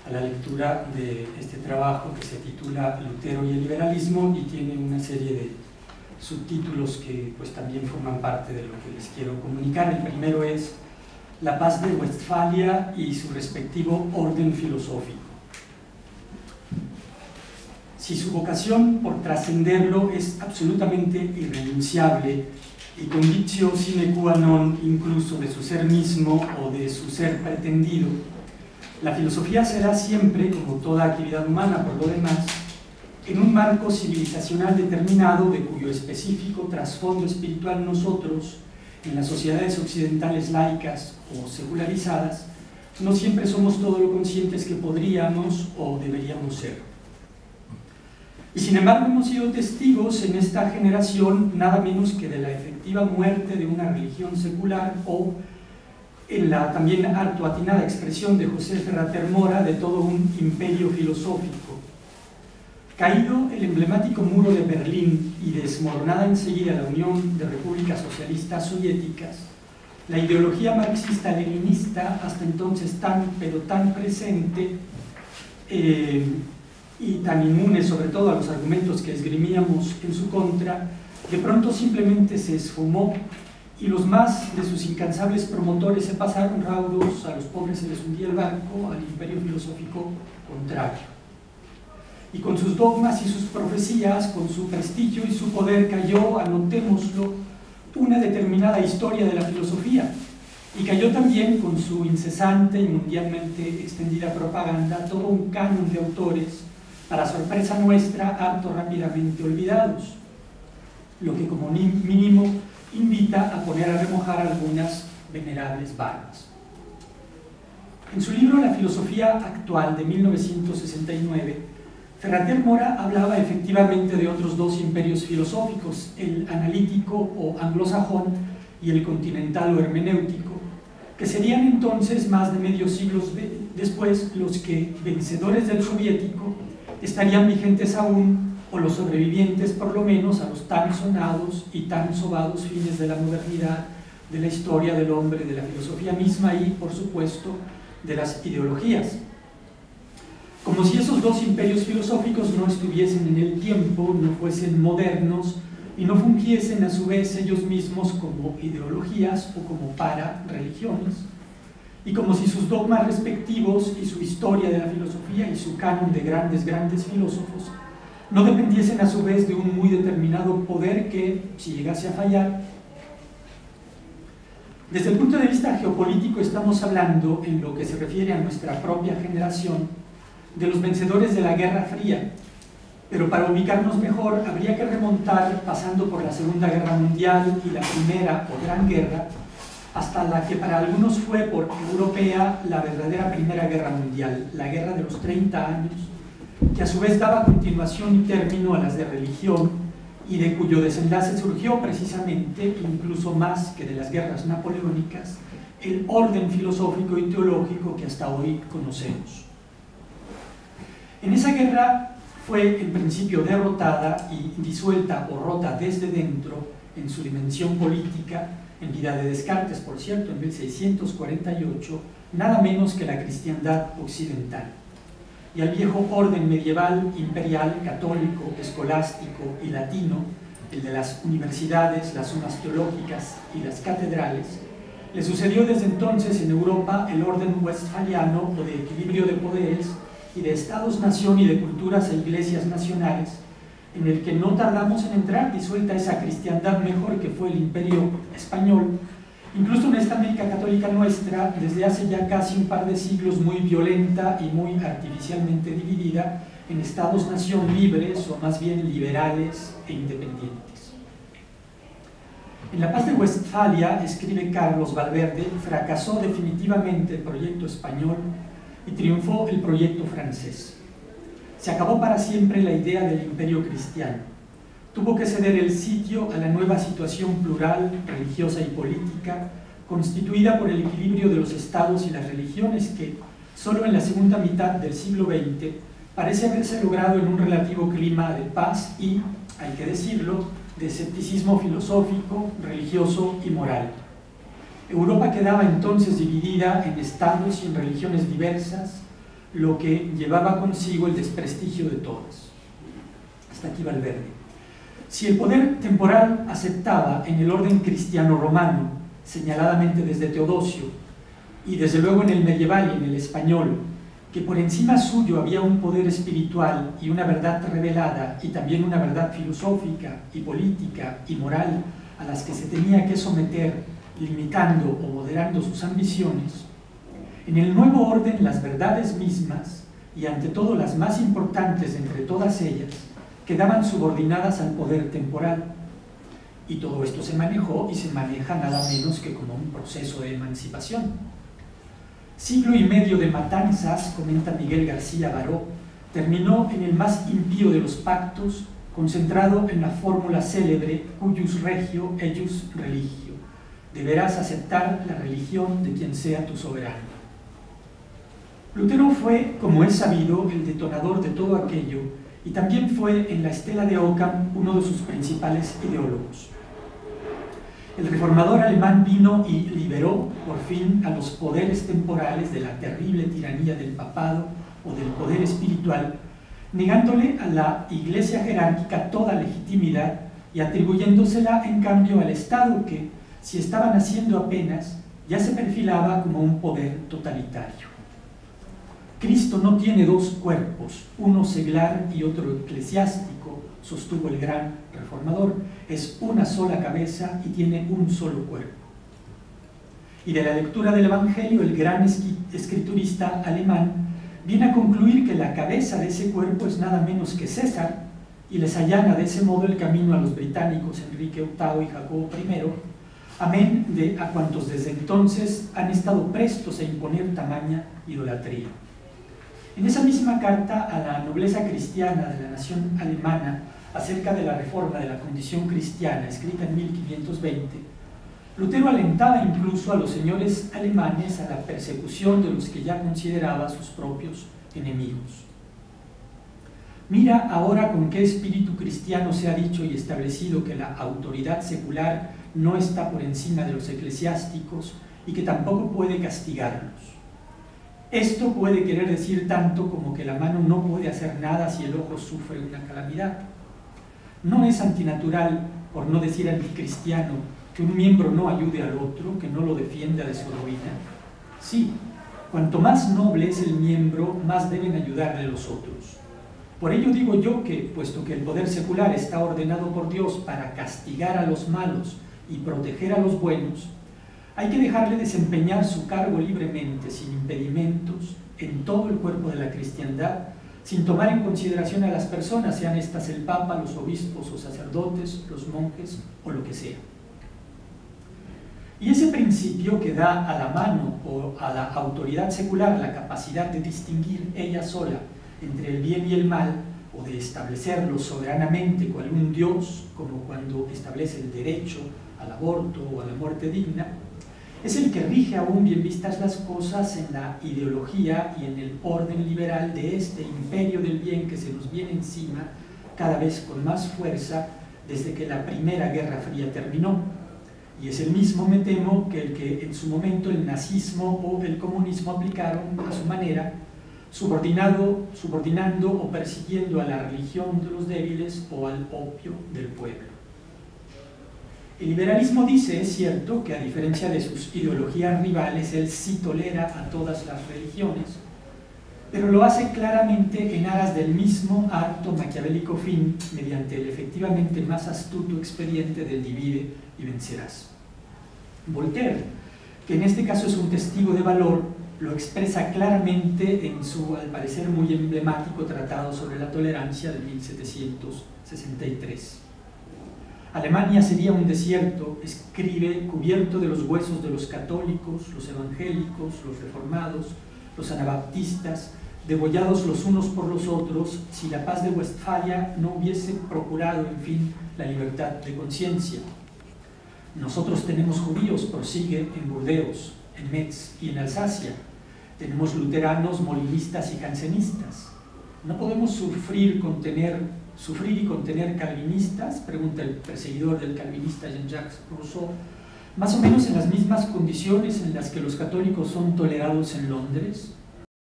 a la lectura de este trabajo que se titula Lutero y el liberalismo y tiene una serie de subtítulos que pues también forman parte de lo que les quiero comunicar. El primero es La paz de Westfalia y su respectivo orden filosófico. Si su vocación por trascenderlo es absolutamente irrenunciable y conditio sine qua non incluso de su ser mismo o de su ser pretendido, la filosofía será siempre, como toda actividad humana por lo demás, en un marco civilizacional determinado de cuyo específico trasfondo espiritual nosotros, en las sociedades occidentales laicas o secularizadas, no siempre somos todo lo conscientes que podríamos o deberíamos ser. Y sin embargo hemos sido testigos en esta generación nada menos que de la efectiva muerte de una religión secular o, en la también harto atinada expresión de José Ferrater Mora, de todo un imperio filosófico. Caído el emblemático muro de Berlín y desmoronada enseguida la Unión de Repúblicas Socialistas Soviéticas, la ideología marxista-leninista, hasta entonces tan presente y tan inmune sobre todo a los argumentos que esgrimíamos en su contra, de pronto simplemente se esfumó y los más de sus incansables promotores se pasaron raudos, a los pobres se les hundía el barco, al imperio filosófico contrario. Y con sus dogmas y sus profecías, con su prestigio y su poder cayó, anotémoslo, una determinada historia de la filosofía, y cayó también con su incesante y mundialmente extendida propaganda todo un canon de autores, para sorpresa nuestra, harto rápidamente olvidados, lo que como mínimo invita a poner a remojar algunas venerables barbas. En su libro La filosofía actual de 1969, Ferrater Mora hablaba efectivamente de otros dos imperios filosóficos, el analítico o anglosajón y el continental o hermenéutico, que serían entonces más de medio siglo después los que, vencedores del soviético, estarían vigentes aún, o los sobrevivientes por lo menos, a los tan sonados y tan sobados fines de la modernidad, de la historia del hombre, de la filosofía misma y, por supuesto, de las ideologías. Como si esos dos imperios filosóficos no estuviesen en el tiempo, no fuesen modernos y no fungiesen a su vez ellos mismos como ideologías o como para-religiones, y como si sus dogmas respectivos y su historia de la filosofía y su canon de grandes filósofos no dependiesen a su vez de un muy determinado poder que, si llegase a fallar. Desde el punto de vista geopolítico estamos hablando, en lo que se refiere a nuestra propia generación, de los vencedores de la Guerra Fría, pero para ubicarnos mejor habría que remontar, pasando por la Segunda Guerra Mundial y la Primera o Gran Guerra, hasta la que para algunos fue por europea la verdadera Primera Guerra Mundial, la Guerra de los 30 años, que a su vez daba continuación y término a las de religión y de cuyo desenlace surgió precisamente, incluso más que de las guerras napoleónicas, el orden filosófico y teológico que hasta hoy conocemos. En esa guerra fue en principio derrotada y disuelta o rota desde dentro en su dimensión política, en vida de Descartes, por cierto, en 1648, nada menos que la cristiandad occidental. Y al viejo orden medieval, imperial, católico, escolástico y latino, el de las universidades, las zonas teológicas y las catedrales, le sucedió desde entonces en Europa el orden westfaliano o de equilibrio de poderes y de estados-nación y de culturas e iglesias nacionales, en el que no tardamos en entrar, disuelta esa cristiandad mejor que fue el imperio español, incluso en esta América católica nuestra, desde hace ya casi un par de siglos, muy violenta y muy artificialmente dividida en estados-nación libres o más bien liberales e independientes. En la paz de Westfalia, escribe Carlos Valverde, fracasó definitivamente el proyecto español y triunfó el proyecto francés. Se acabó para siempre la idea del imperio cristiano. Tuvo que ceder el sitio a la nueva situación plural, religiosa y política, constituida por el equilibrio de los estados y las religiones que, solo en la segunda mitad del siglo XX, parece haberse logrado en un relativo clima de paz y, hay que decirlo, de escepticismo filosófico, religioso y moral. Europa quedaba entonces dividida en estados y en religiones diversas, lo que llevaba consigo el desprestigio de todas. Hasta aquí Valverde. Si el poder temporal aceptaba en el orden cristiano-romano, señaladamente desde Teodosio, y desde luego en el medieval y en el español, que por encima suyo había un poder espiritual y una verdad revelada, y también una verdad filosófica y política y moral a las que se tenía que someter, limitando o moderando sus ambiciones, en el nuevo orden las verdades mismas, y ante todo las más importantes entre todas ellas, quedaban subordinadas al poder temporal. Y todo esto se manejó y se maneja nada menos que como un proceso de emancipación. Siglo y medio de matanzas, comenta Miguel García Baró, terminó en el más impío de los pactos, concentrado en la fórmula célebre cuius regio eius religio: deberás aceptar la religión de quien sea tu soberano. Lutero fue, como es sabido, el detonador de todo aquello, y también fue en la estela de Ockham uno de sus principales ideólogos. El reformador alemán vino y liberó por fin a los poderes temporales de la terrible tiranía del papado o del poder espiritual, negándole a la iglesia jerárquica toda legitimidad y atribuyéndosela en cambio al Estado que, si estaba naciendo apenas, ya se perfilaba como un poder totalitario. Cristo no tiene dos cuerpos, uno seglar y otro eclesiástico, sostuvo el gran reformador, es una sola cabeza y tiene un solo cuerpo. Y de la lectura del Evangelio, el gran escriturista alemán viene a concluir que la cabeza de ese cuerpo es nada menos que César, y les allana de ese modo el camino a los británicos Enrique VIII y Jacobo I, amén de a cuantos desde entonces han estado prestos a imponer tamaña idolatría. En esa misma carta a la nobleza cristiana de la nación alemana acerca de la reforma de la condición cristiana, escrita en 1520, Lutero alentaba incluso a los señores alemanes a la persecución de los que ya consideraba sus propios enemigos. Mira ahora con qué espíritu cristiano se ha dicho y establecido que la autoridad secular no está por encima de los eclesiásticos y que tampoco puede castigarlos. Esto puede querer decir tanto como que la mano no puede hacer nada si el ojo sufre una calamidad. No es antinatural, por no decir anticristiano, que un miembro no ayude al otro, que no lo defienda de su ruina. Sí, cuanto más noble es el miembro, más deben ayudarle los otros. Por ello digo yo que, puesto que el poder secular está ordenado por Dios para castigar a los malos y proteger a los buenos, hay que dejarle desempeñar su cargo libremente, sin impedimentos, en todo el cuerpo de la cristiandad, sin tomar en consideración a las personas, sean estas el Papa, los obispos o sacerdotes, los monjes o lo que sea. Y ese principio que da a la mano o a la autoridad secular la capacidad de distinguir ella sola entre el bien y el mal, o de establecerlo soberanamente cual un Dios, como cuando establece el derecho al aborto o a la muerte digna, es el que rige aún, bien vistas las cosas, en la ideología y en el orden liberal de este imperio del bien que se nos viene encima cada vez con más fuerza desde que la Primera Guerra Fría terminó. Y es el mismo, me temo, que el que en su momento el nazismo o el comunismo aplicaron a su manera, subordinando o persiguiendo a la religión de los débiles o al opio del pueblo. El liberalismo dice, es cierto, que a diferencia de sus ideologías rivales, él sí tolera a todas las religiones, pero lo hace claramente en aras del mismo harto maquiavélico fin, mediante el efectivamente más astuto expediente del divide y vencerás. Voltaire, que en este caso es un testigo de valor, lo expresa claramente en su, al parecer muy emblemático, Tratado sobre la Tolerancia de 1763. Alemania sería un desierto, escribe, cubierto de los huesos de los católicos, los evangélicos, los reformados, los anabaptistas, degollados los unos por los otros, si la paz de Westfalia no hubiese procurado, en fin, la libertad de conciencia. Nosotros tenemos judíos, prosigue, en Burdeos, en Metz y en Alsacia. Tenemos luteranos, molinistas y jansenistas. ¿No podemos sufrir y contener calvinistas? Pregunta el perseguidor del calvinista Jean-Jacques Rousseau, más o menos en las mismas condiciones en las que los católicos son tolerados en Londres.